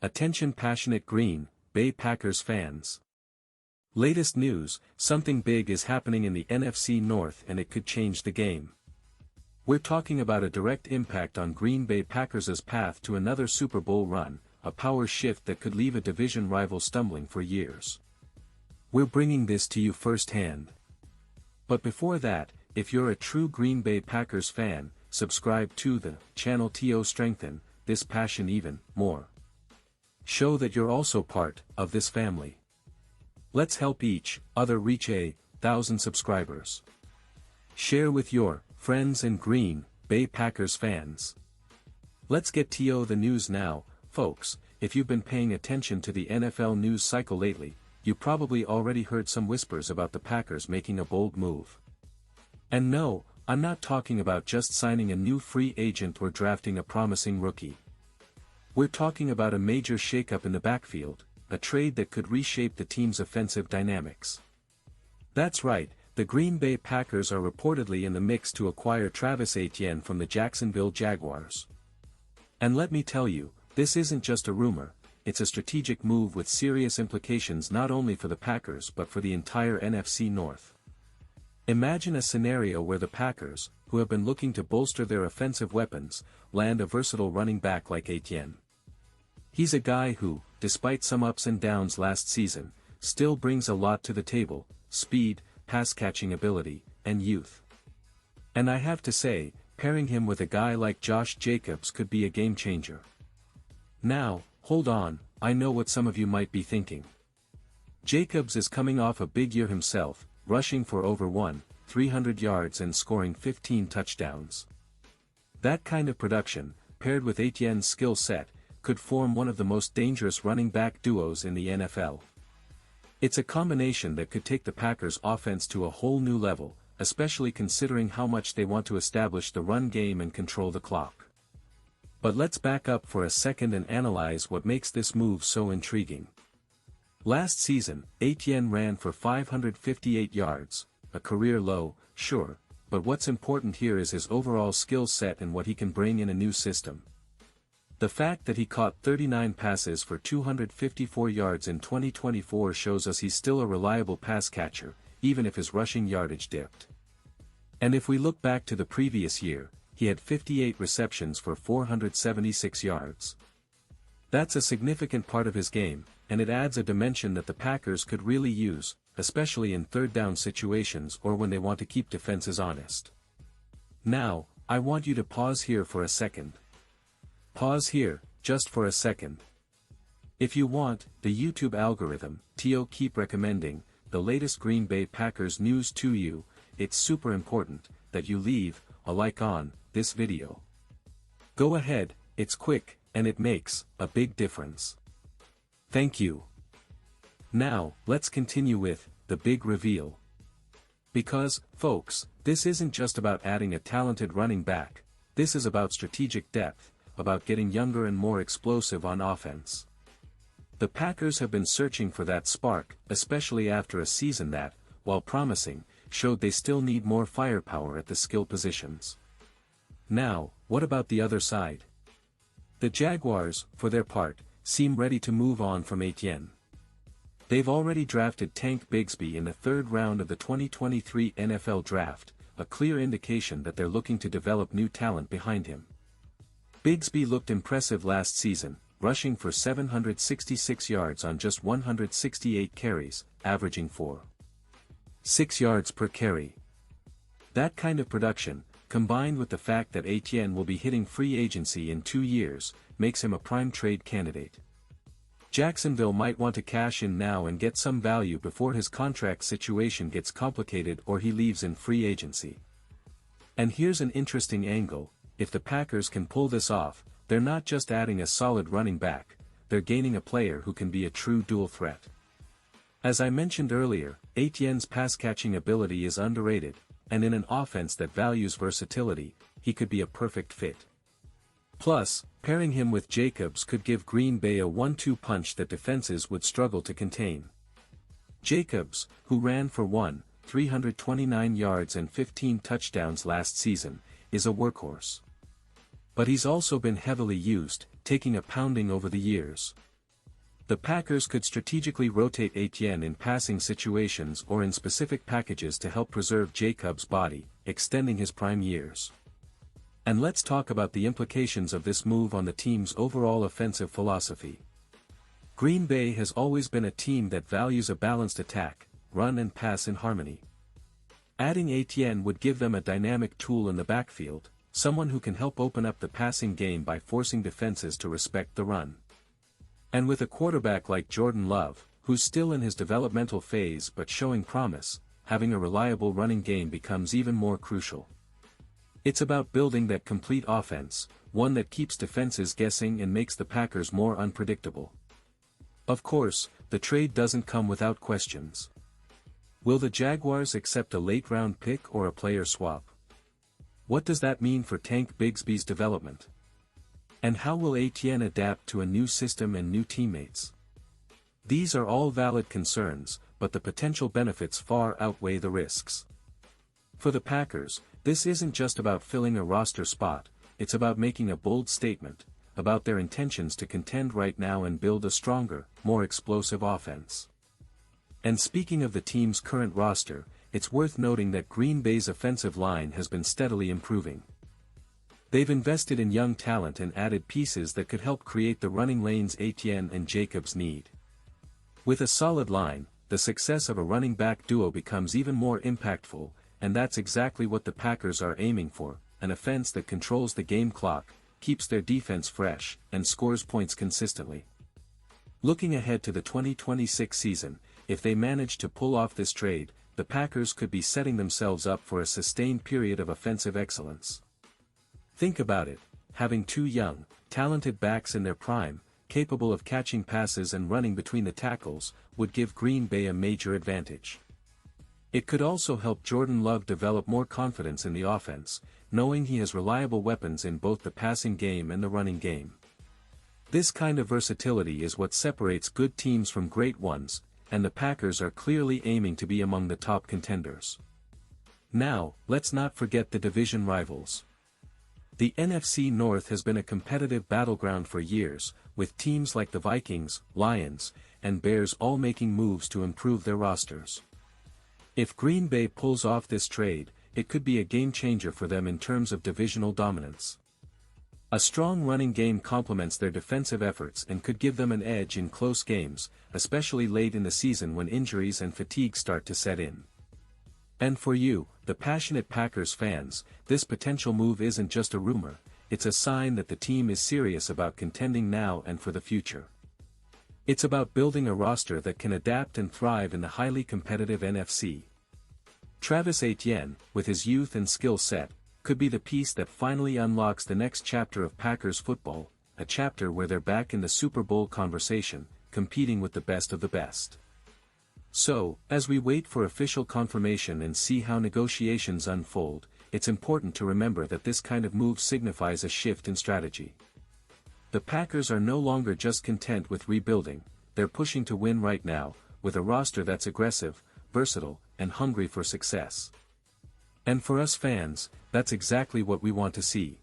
Attention passionate Green Bay Packers fans. Latest news, something big is happening in the NFC North and it could change the game. We're talking about a direct impact on Green Bay Packers' path to another Super Bowl run, a power shift that could leave a division rival stumbling for years. We're bringing this to you firsthand. But before that, if you're a true Green Bay Packers fan, subscribe to the channel to strengthen this passion even more. Show that you're also part of this family. Let's help each other reach 1,000 subscribers. Share with your friends and Green Bay Packers fans. Let's get to the news now, folks. If you've been paying attention to the NFL news cycle lately, you probably already heard some whispers about the Packers making a bold move. And no, I'm not talking about just signing a new free agent or drafting a promising rookie. We're talking about a major shakeup in the backfield, a trade that could reshape the team's offensive dynamics. That's right, the Green Bay Packers are reportedly in the mix to acquire Travis Etienne from the Jacksonville Jaguars. And let me tell you, this isn't just a rumor, it's a strategic move with serious implications not only for the Packers but for the entire NFC North. Imagine a scenario where the Packers, who have been looking to bolster their offensive weapons, land a versatile running back like Etienne. He's a guy who, despite some ups and downs last season, still brings a lot to the table: speed, pass-catching ability, and youth. And I have to say, pairing him with a guy like Josh Jacobs could be a game-changer. Now, hold on, I know what some of you might be thinking. Jacobs is coming off a big year himself, rushing for over 300 yards and scoring 15 touchdowns. That kind of production, paired with Etienne's skill set, could form one of the most dangerous running back duos in the NFL. It's a combination that could take the Packers' offense to a whole new level, especially considering how much they want to establish the run game and control the clock. But let's back up for a second and analyze what makes this move so intriguing. Last season, Etienne ran for 558 yards, a career low, sure, but what's important here is his overall skill set and what he can bring in a new system. The fact that he caught 39 passes for 254 yards in 2024 shows us he's still a reliable pass catcher, even if his rushing yardage dipped. And if we look back to the previous year, he had 58 receptions for 476 yards. That's a significant part of his game, and it adds a dimension that the Packers could really use, especially in third-down situations or when they want to keep defenses honest. Now, I want you to pause here for a second. Pause here, just for a second. If you want, the YouTube algorithm, keep recommending the latest Green Bay Packers news to you. It's super important that you leave a like on this video. Go ahead, it's quick, and it makes a big difference. Thank you. Now, let's continue with the big reveal. Because, folks, this isn't just about adding a talented running back, this is about strategic depth, about getting younger and more explosive on offense. The Packers have been searching for that spark, especially after a season that, while promising, showed they still need more firepower at the skill positions. Now, what about the other side? The Jaguars, for their part, seem ready to move on from Etienne. They've already drafted Tank Bigsby in the third round of the 2023 NFL Draft, a clear indication that they're looking to develop new talent behind him. Bigsby looked impressive last season, rushing for 766 yards on just 168 carries, averaging 4.6 yards per carry. That kind of production, combined with the fact that Etienne will be hitting free agency in 2 years, makes him a prime trade candidate. Jacksonville might want to cash in now and get some value before his contract situation gets complicated or he leaves in free agency. And here's an interesting angle: if the Packers can pull this off, they're not just adding a solid running back, they're gaining a player who can be a true dual threat. As I mentioned earlier, Etienne's pass-catching ability is underrated, and in an offense that values versatility, he could be a perfect fit. Plus, pairing him with Jacobs could give Green Bay a 1-2 punch that defenses would struggle to contain. Jacobs, who ran for 329 yards and 15 touchdowns last season, is a workhorse. But he's also been heavily used, taking a pounding over the years. The Packers could strategically rotate Etienne in passing situations or in specific packages to help preserve Jacobs' body, extending his prime years. And let's talk about the implications of this move on the team's overall offensive philosophy. Green Bay has always been a team that values a balanced attack, run and pass in harmony. Adding Etienne would give them a dynamic tool in the backfield, someone who can help open up the passing game by forcing defenses to respect the run. And with a quarterback like Jordan Love, who's still in his developmental phase but showing promise, having a reliable running game becomes even more crucial. It's about building that complete offense, one that keeps defenses guessing and makes the Packers more unpredictable. Of course, the trade doesn't come without questions. Will the Jaguars accept a late-round pick or a player swap? What does that mean for Tank Bigsby's development? And how will Etienne adapt to a new system and new teammates? These are all valid concerns, but the potential benefits far outweigh the risks. For the Packers, this isn't just about filling a roster spot, it's about making a bold statement, about their intentions to contend right now and build a stronger, more explosive offense. And speaking of the team's current roster, it's worth noting that Green Bay's offensive line has been steadily improving. They've invested in young talent and added pieces that could help create the running lanes Etienne and Jacobs need. With a solid line, the success of a running back duo becomes even more impactful, and that's exactly what the Packers are aiming for, an offense that controls the game clock, keeps their defense fresh, and scores points consistently. Looking ahead to the 2026 season, if they manage to pull off this trade, the Packers could be setting themselves up for a sustained period of offensive excellence. Think about it, having two young, talented backs in their prime, capable of catching passes and running between the tackles, would give Green Bay a major advantage. It could also help Jordan Love develop more confidence in the offense, knowing he has reliable weapons in both the passing game and the running game. This kind of versatility is what separates good teams from great ones, and the Packers are clearly aiming to be among the top contenders. Now, let's not forget the division rivals. The NFC North has been a competitive battleground for years, with teams like the Vikings, Lions, and Bears all making moves to improve their rosters. If Green Bay pulls off this trade, it could be a game-changer for them in terms of divisional dominance. A strong running game complements their defensive efforts and could give them an edge in close games, especially late in the season when injuries and fatigue start to set in. And for you, the passionate Packers fans, this potential move isn't just a rumor, it's a sign that the team is serious about contending now and for the future. It's about building a roster that can adapt and thrive in the highly competitive NFC. Travis Etienne, with his youth and skill set, could be the piece that finally unlocks the next chapter of Packers football, a chapter where they're back in the Super Bowl conversation, competing with the best of the best. So, as we wait for official confirmation and see how negotiations unfold, it's important to remember that this kind of move signifies a shift in strategy. The Packers are no longer just content with rebuilding, they're pushing to win right now, with a roster that's aggressive, versatile, and hungry for success. And for us fans, that's exactly what we want to see.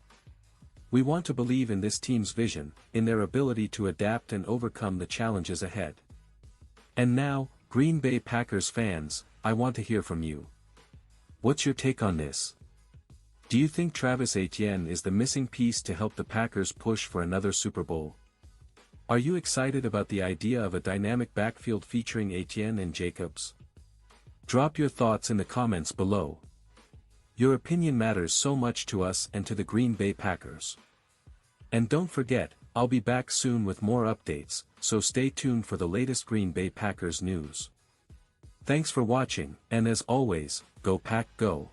We want to believe in this team's vision, in their ability to adapt and overcome the challenges ahead. And now, Green Bay Packers fans, I want to hear from you. What's your take on this? Do you think Travis Etienne is the missing piece to help the Packers push for another Super Bowl? Are you excited about the idea of a dynamic backfield featuring Etienne and Jacobs? Drop your thoughts in the comments below. Your opinion matters so much to us and to the Green Bay Packers. And don't forget, I'll be back soon with more updates, so stay tuned for the latest Green Bay Packers news. Thanks for watching, and as always, go Pack Go!